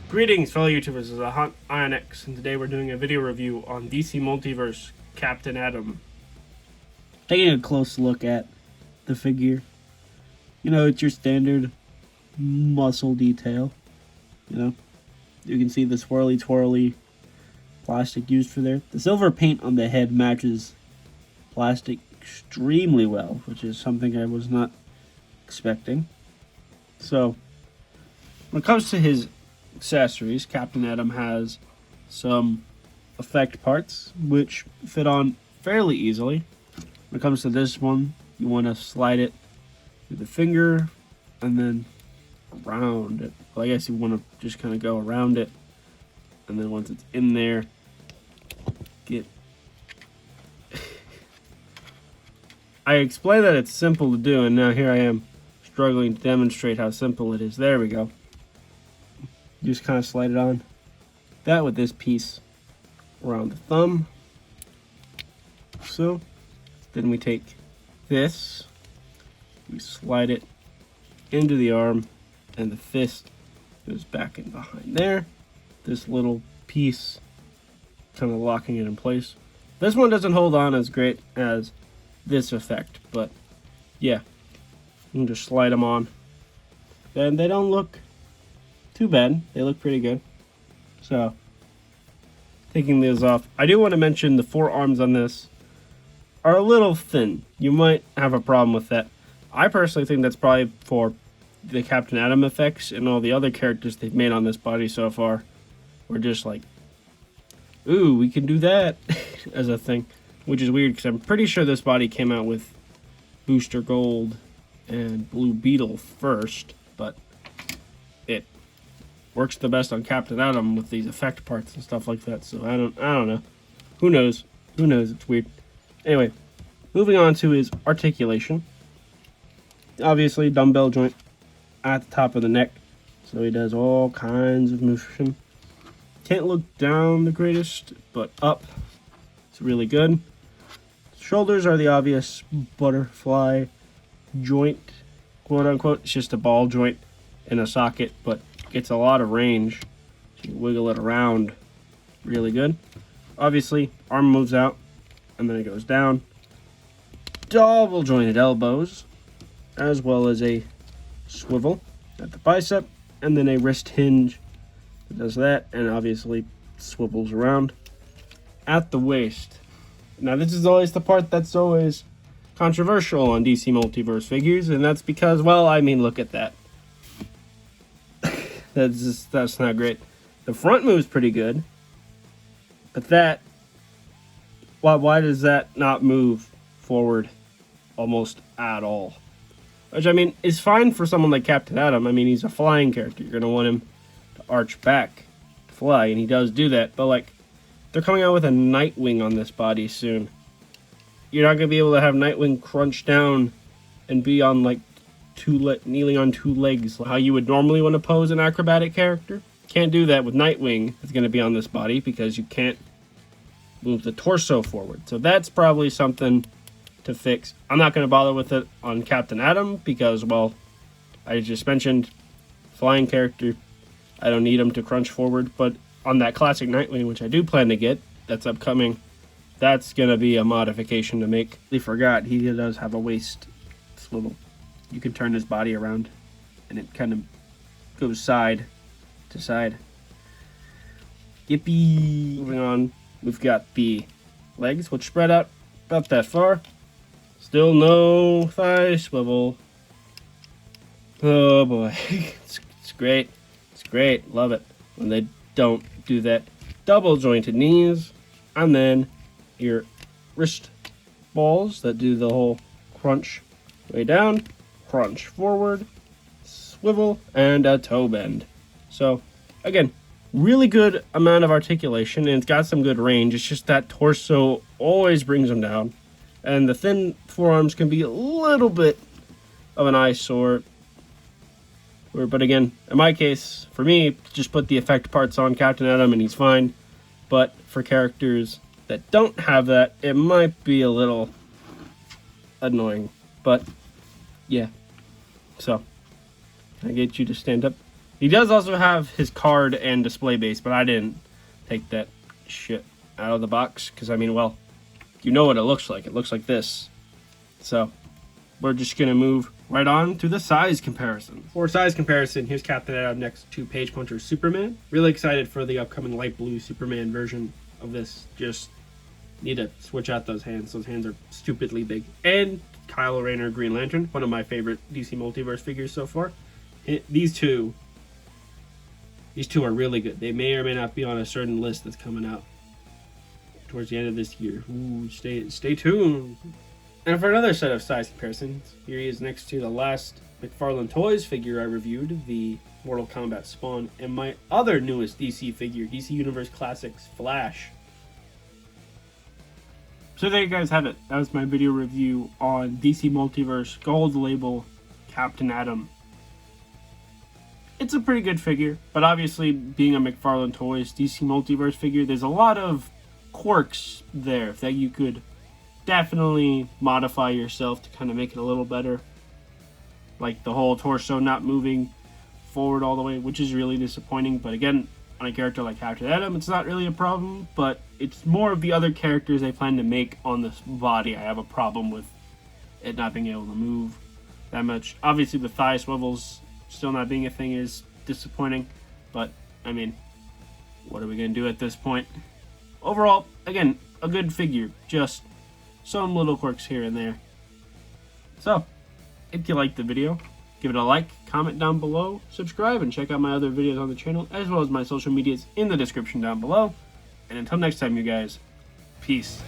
Greetings, fellow YouTubers. This is Hunt IronX, and today we're doing a video review on DC Multiverse Captain Atom. Taking a close look at the figure. You know, it's your standard muscle detail. You know, you can see the swirly twirly plastic used for there. The silver paint on the head matches plastic extremely well, which is something I was not expecting. So, when it comes to his accessories, Captain Atom has some effect parts which fit on fairly easily. When it comes to this one, you want to slide it through the finger and then around it. Well, I guess you want to just kind of go around it, and then once it's in there, get... I explained that it's simple to do, and now here I am struggling to demonstrate how simple it is. There we go. You just kind of slide it on. That with this piece around the thumb. So, then we take this, we slide it into the arm, and the fist goes back in behind there. This little piece kind of locking it in place. This one doesn't hold on as great as this effect, but yeah, you can just slide them on. And they don't look too bad. They look pretty good. So, taking these off, I do want to mention the forearms on this are a little thin. You might have a problem with that. I personally think that's probably for the Captain Atom effects, and all the other characters they've made on this body so far were just like, ooh, we can do that as a thing, which is weird because I'm pretty sure this body came out with Booster Gold and Blue Beetle first, but it works the best on Captain Atom with these effect parts and stuff like that. So I don't know. Who knows? Who knows? It's weird. Anyway, moving on to his articulation. Obviously, dumbbell joint at the top of the neck, so he does all kinds of motion. Can't look down the greatest, but up, it's really good. Shoulders are the obvious butterfly joint, quote unquote. It's just a ball joint in a socket, but gets a lot of range. So you wiggle it around really good. Obviously, arm moves out and then it goes down. Double jointed elbows, as well as a swivel at the bicep, and then a wrist hinge that does that, and obviously swivels around at the waist. Now, this is always the part that's always controversial on DC Multiverse figures, and that's because, well, I mean, look at that. That's not great. The front move's pretty good, but that, why does that not move forward almost at all? Which, I mean, is fine for someone like Captain Atom. I mean, he's a flying character. You're going to want him to arch back to fly, and he does do that. But, like, they're coming out with a Nightwing on this body soon. You're not going to be able to have Nightwing crunch down and be on, like, kneeling on two legs, how you would normally want to pose an acrobatic character. Can't do that with Nightwing. It's going to be on this body because you can't move the torso forward. So that's probably something to fix. I'm not going to bother with it on Captain Atom because, well, I just mentioned flying character. I don't need him to crunch forward, but on that classic Nightwing, which I do plan to get, that's upcoming, that's going to be a modification to make. I forgot, he does have a waist swivel. You can turn his body around, and it kind of goes side to side. Yippee! Moving on, we've got the legs, which spread out about that far. Still no thigh swivel. Oh boy, it's great. It's great. Love it when they don't do that. Double jointed knees, and then your wrist balls that do the whole crunch way down, crunch forward, swivel, and a toe bend. So again, really good amount of articulation, and it's got some good range. It's just that torso always brings them down, and the thin forearms can be a little bit of an eyesore. But again, in my case, for me, just put the effect parts on Captain Atom and he's fine. But for characters that don't have that, it might be a little annoying. But yeah, so I get you to stand up He does also have his card and display base, but I didn't take that shit out of the box because, I mean, well, you know what it looks like. It looks like this. So we're just going to move right on to the size comparison. For size comparison, here's Captain Atom next to Page Puncher Superman. Really excited for the upcoming light blue Superman version of this. Just need to switch out those hands. Those hands are stupidly big. And Kylo Rayner Green Lantern, one of my favorite DC Multiverse figures so far. These two are really good. They may or may not be on a certain list that's coming out towards the end of this year. Ooh, stay tuned. And for another set of size comparisons, here he is next to the last McFarlane Toys figure I reviewed, the Mortal Kombat Spawn, and my other newest DC figure, DC Universe Classics Flash. So there you guys have it. That was my video review on DC Multiverse Gold Label Captain Atom. It's a pretty good figure, but obviously being a McFarlane Toys DC Multiverse figure, there's a lot of quirks there that you could definitely modify yourself to kind of make it a little better. Like the whole torso not moving forward all the way, which is really disappointing. But again, on a character like Captain Atom, it's not really a problem, but it's more of the other characters they plan to make on this body. I have a problem with it not being able to move that much. Obviously the thigh swivels still not being a thing is disappointing, but I mean, what are we going to do at this point? Overall, again, a good figure, just some little quirks here and there. So, if you liked the video, give it a like, comment down below, subscribe, and check out my other videos on the channel, as well as my social medias in the description down below. And until next time, you guys, peace.